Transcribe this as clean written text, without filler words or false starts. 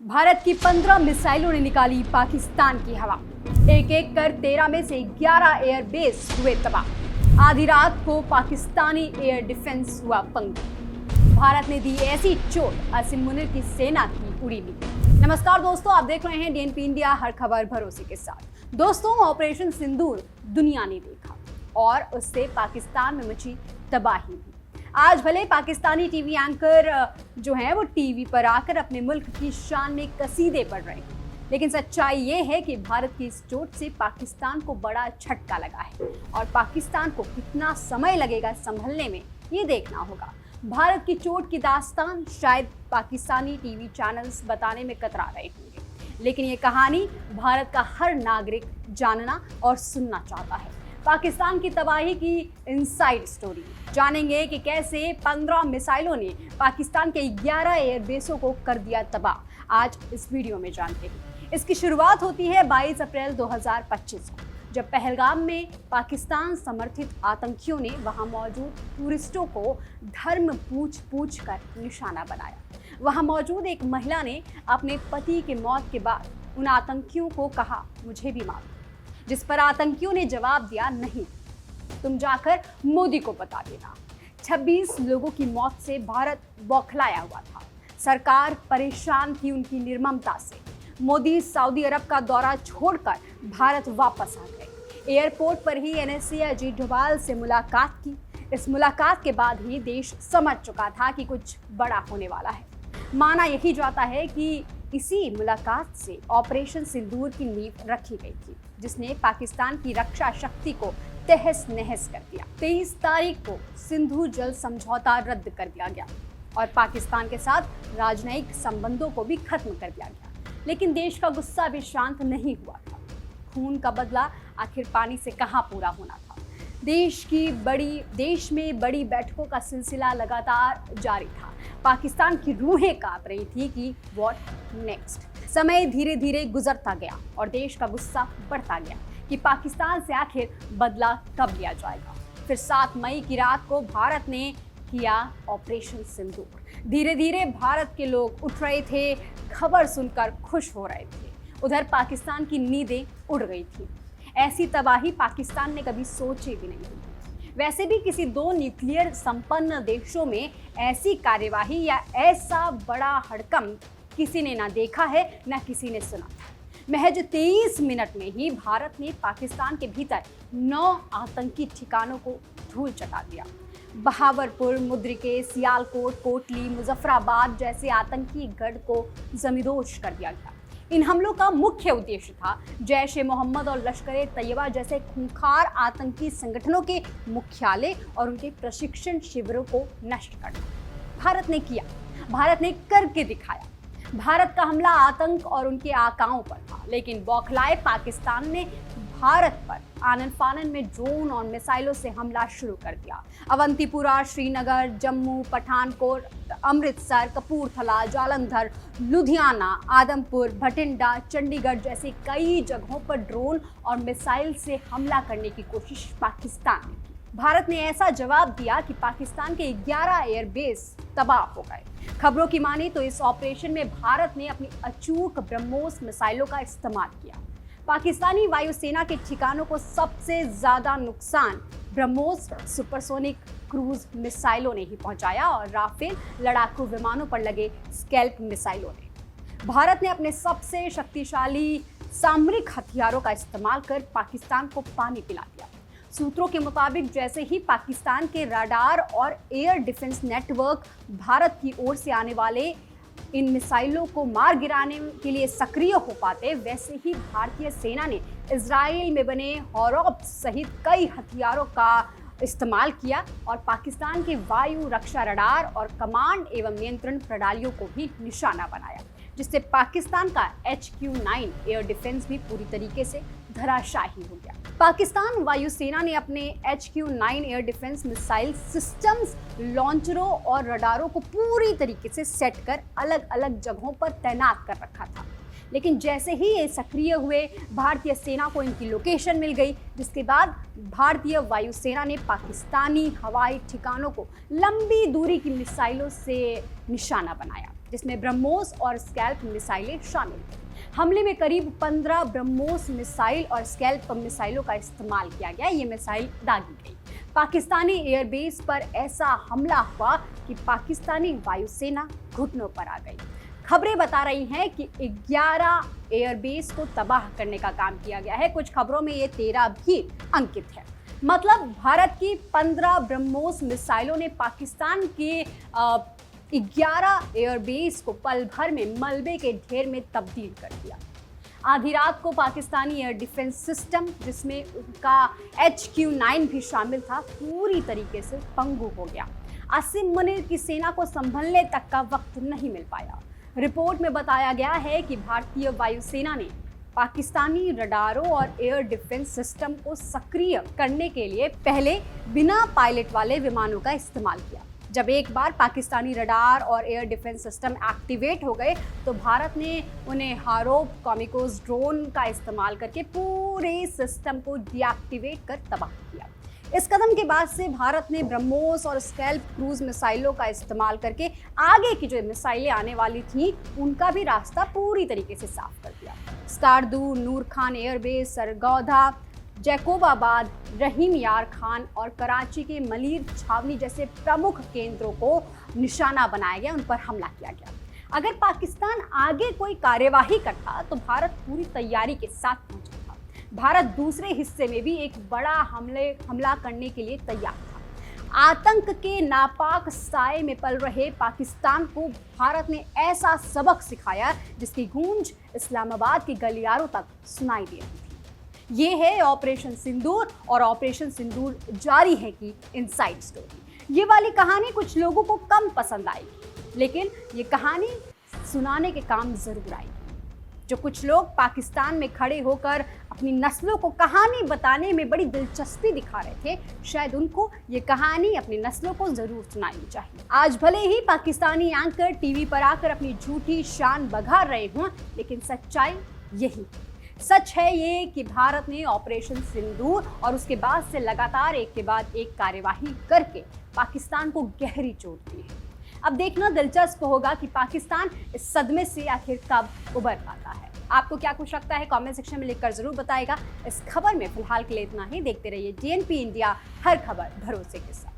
भारत की 15 मिसाइलों ने निकाली पाकिस्तान की हवा। एक एक कर 13 में से 11 एयरबेस हुए तबाह। आधी रात को पाकिस्तानी एयर डिफेंस हुआ पंगु। भारत ने दी ऐसी चोट, आसिम मुनीर की सेना की उड़ी ली। नमस्कार दोस्तों, आप देख रहे हैं डीएनपी इंडिया, हर खबर भरोसे के साथ। दोस्तों, ऑपरेशन सिंदूर दुनिया ने देखा और उससे पाकिस्तान में मची तबाही हुई। आज भले पाकिस्तानी टीवी एंकर जो हैं वो टीवी पर आकर अपने मुल्क की शान में कसीदे पढ़ रहे हैं, लेकिन सच्चाई ये है कि भारत की इस चोट से पाकिस्तान को बड़ा झटका लगा है और पाकिस्तान को कितना समय लगेगा संभलने में, ये देखना होगा। भारत की चोट की दास्तान शायद पाकिस्तानी टीवी चैनल्स बताने में कतरा रहे होंगे, लेकिन ये कहानी भारत का हर नागरिक जानना और सुनना चाहता है। पाकिस्तान की तबाही की इनसाइड स्टोरी जानेंगे कि कैसे 15 मिसाइलों ने पाकिस्तान के 11 एयरबेसों को कर दिया तबाह। आज इस वीडियो में जानते हैं। इसकी शुरुआत होती है 22 अप्रैल 2025 को, जब पहलगाम में पाकिस्तान समर्थित आतंकियों ने वहां मौजूद टूरिस्टों को धर्म पूछ कर निशाना बनाया। वहां मौजूद एक महिला ने अपने पति के मौत के बाद उन आतंकियों को कहा, मुझे भी मारो, जिस पर आतंकियों ने जवाब दिया, नहीं, तुम जाकर मोदी को बता देना। 26 लोगों की मौत से भारत बौखलाया हुआ था। सरकार परेशान थी उनकी निर्ममता से। मोदी सऊदी अरब का दौरा छोड़कर भारत वापस आ गए। एयरपोर्ट पर ही एनएसए अजीत डोभाल से मुलाकात की। इस मुलाकात के बाद ही देश समझ चुका था कि कुछ बड़ा होने वाला है। माना यही जाता है कि इसी मुलाकात से ऑपरेशन सिंदूर की नींव रखी गई थी, जिसने पाकिस्तान की रक्षा शक्ति को तहस नहस कर दिया। 23 तारीख को सिंधु जल समझौता रद्द कर दिया गया और पाकिस्तान के साथ राजनयिक संबंधों को भी खत्म कर दिया गया। लेकिन देश का गुस्सा भी शांत नहीं हुआ था। खून का बदला आखिर पानी से कहां पूरा होना था। देश में बड़ी बैठकों का सिलसिला लगातार जारी था। पाकिस्तान की रूहें कांप रही थी कि व्हाट नेक्स्ट। समय धीरे धीरे गुजरता गया और देश का गुस्सा बढ़ता गया कि पाकिस्तान से आखिर बदला कब लिया जाएगा। फिर 7 मई की रात को भारत ने किया ऑपरेशन सिंदूर। धीरे धीरे भारत के लोग उठ रहे थे, खबर सुनकर खुश हो रहे थे। उधर पाकिस्तान की नींदें उड़ गई थी। ऐसी तबाही पाकिस्तान ने कभी सोची भी नहीं थी। वैसे भी किसी 2 न्यूक्लियर संपन्न देशों में ऐसी कार्यवाही या ऐसा बड़ा हड़कंप किसी ने ना देखा है, ना किसी ने सुना था। महज 23 मिनट में ही भारत ने पाकिस्तान के भीतर 9 आतंकी ठिकानों को धूल चटा दिया। बहावरपुर, मुद्रिके, सियालकोट, कोटली, मुजफ्फराबाद जैसे आतंकी गढ़ को जमींदोज कर दिया गया। इन हमलों का मुख्य उद्देश्य था जैश ए मोहम्मद और लश्कर तैयबा जैसे खूंखार आतंकी संगठनों के मुख्यालय और उनके प्रशिक्षण शिविरों को नष्ट करना। भारत ने किया, भारत ने करके दिखाया। भारत का हमला आतंक और उनके आकाओं पर था, लेकिन बौखलाए पाकिस्तान ने भारत पर आनन फानन में ड्रोन और मिसाइलों से हमला शुरू कर दिया। अवंतीपुरा, श्रीनगर, जम्मू, पठानकोट, अमृतसर, कपूरथला, जालंधर, लुधियाना, आदमपुर, भटिंडा, चंडीगढ़ जैसे कई जगहों पर ड्रोन और मिसाइल से हमला करने की कोशिश पाकिस्तान ने की। भारत ने ऐसा जवाब दिया कि पाकिस्तान के 11 एयरबेस तबाह हो गए। खबरों की माने तो इस ऑपरेशन में भारत ने अपनी अचूक ब्रह्मोस मिसाइलों का इस्तेमाल किया। पाकिस्तानी वायुसेना के ठिकानों को सबसे ज्यादा नुकसान ब्रह्मोस सुपरसोनिक क्रूज मिसाइलों ने ही पहुंचाया और राफेल लड़ाकू विमानों पर लगे स्कैल्प मिसाइलों ने। भारत ने अपने सबसे शक्तिशाली सामरिक हथियारों का इस्तेमाल कर पाकिस्तान को पानी पिला दिया। सूत्रों के मुताबिक जैसे ही पाकिस्तान के रडार और एयर डिफेंस नेटवर्क भारत की ओर से आने वाले इन मिसाइलों को मार गिराने के लिए सक्रिय हो पाते, वैसे ही भारतीय सेना ने इजराइल में बने हौरब सहित कई हथियारों का इस्तेमाल किया और पाकिस्तान के वायु रक्षा रडार और कमांड एवं नियंत्रण प्रणालियों को भी निशाना बनाया, जिससे पाकिस्तान का HQ-9 एयर डिफेंस भी पूरी तरीके से धराशाही हो गया। पाकिस्तान वायुसेना ने अपने HQ-9 air defence missile systems, लॉन्चरों और रडारों को पूरी तरीके से सेट कर अलग अलग जगहों पर तैनात कर रखा था। लेकिन जैसे ही ये सक्रिय हुए, भारतीय सेना को इनकी लोकेशन मिल गई, जिसके बाद भारतीय वायुसेना ने पाकिस्तानी हवाई ठिकानों को लंबी दूरी की मिसाइलों से निशाना बनाया। जिसमें ब्रह्मोस और स्कैल्प मिसाइलें शामिल थी। हमले में करीब 15 ब्रह्मोस मिसाइल और स्कैल्प मिसाइलों का इस्तेमाल किया गया। ये मिसाइल दागी गई। पाकिस्तानी एयरबेस पर ऐसा हमला हुआ कि पाकिस्तानी वायुसेना घुटनों पर आ गई। खबरें बता रही हैं कि 11 एयरबेस को तबाह करने का काम किया गया है। कुछ खबरों में ये 13 भी अंकित है। मतलब भारत की 15 ब्रह्मोस मिसाइलों ने पाकिस्तान के 11 एयरबेस को पल भर में मलबे के ढेर में तब्दील कर दिया। आधी रात को पाकिस्तानी एयर डिफेंस सिस्टम, जिसमें उनका HQ-9 भी शामिल था, पूरी तरीके से पंगु हो गया। आसिम मुनीर की सेना को संभलने तक का वक्त नहीं मिल पाया। रिपोर्ट में बताया गया है कि भारतीय वायुसेना ने पाकिस्तानी रडारों और एयर डिफेंस सिस्टम को सक्रिय करने के लिए पहले बिना पायलट वाले विमानों का इस्तेमाल किया। जब एक बार पाकिस्तानी रडार और एयर डिफेंस सिस्टम एक्टिवेट हो गए तो भारत ने उन्हें हारोप कॉमिकोस ड्रोन का इस्तेमाल करके पूरे सिस्टम को डीएक्टिवेट कर तबाह किया। इस कदम के बाद से भारत ने ब्रह्मोस और स्कैल्प क्रूज मिसाइलों का इस्तेमाल करके आगे की जो मिसाइलें आने वाली थी उनका भी रास्ता पूरी तरीके से साफ कर दिया। स्कार्दू, नूर खान एयरबेस, सरगोधा, जैकोबाबाद, रहीम यार खान और कराची के मलीर छावनी जैसे प्रमुख केंद्रों को निशाना बनाया गया, उन पर हमला किया गया। अगर पाकिस्तान आगे कोई कार्यवाही करता तो भारत पूरी तैयारी के साथ पहुंचा था। भारत दूसरे हिस्से में भी एक बड़ा हमला करने के लिए तैयार था। आतंक के नापाक साए में पल रहे पाकिस्तान को भारत ने ऐसा सबक सिखाया जिसकी गूंज इस्लामाबाद के गलियारों तक सुनाई दे रही थी। ये है ऑपरेशन सिंदूर, और ऑपरेशन सिंदूर जारी है की इनसाइड स्टोरी। ये वाली कहानी कुछ लोगों को कम पसंद आएगी, लेकिन ये कहानी सुनाने के काम जरूर आएगी। जो कुछ लोग पाकिस्तान में खड़े होकर अपनी नस्लों को कहानी बताने में बड़ी दिलचस्पी दिखा रहे थे, शायद उनको ये कहानी अपनी नस्लों को जरूर सुनानी चाहिए। आज भले ही पाकिस्तानी एंकर टीवी पर आकर अपनी झूठी शान बघार रहे हों, लेकिन सच्चाई यही सच है ये कि भारत ने ऑपरेशन सिंदूर और उसके बाद से लगातार एक के बाद एक कार्यवाही करके पाकिस्तान को गहरी चोट दी है। अब देखना दिलचस्प होगा कि पाकिस्तान इस सदमे से आखिर कब उबर पाता है। आपको क्या कुछ लगता है कमेंट सेक्शन में लिखकर जरूर बताएगा। इस खबर में फिलहाल के लिए इतना ही। देखते रहिए DNP इंडिया, हर खबर भरोसे के साथ।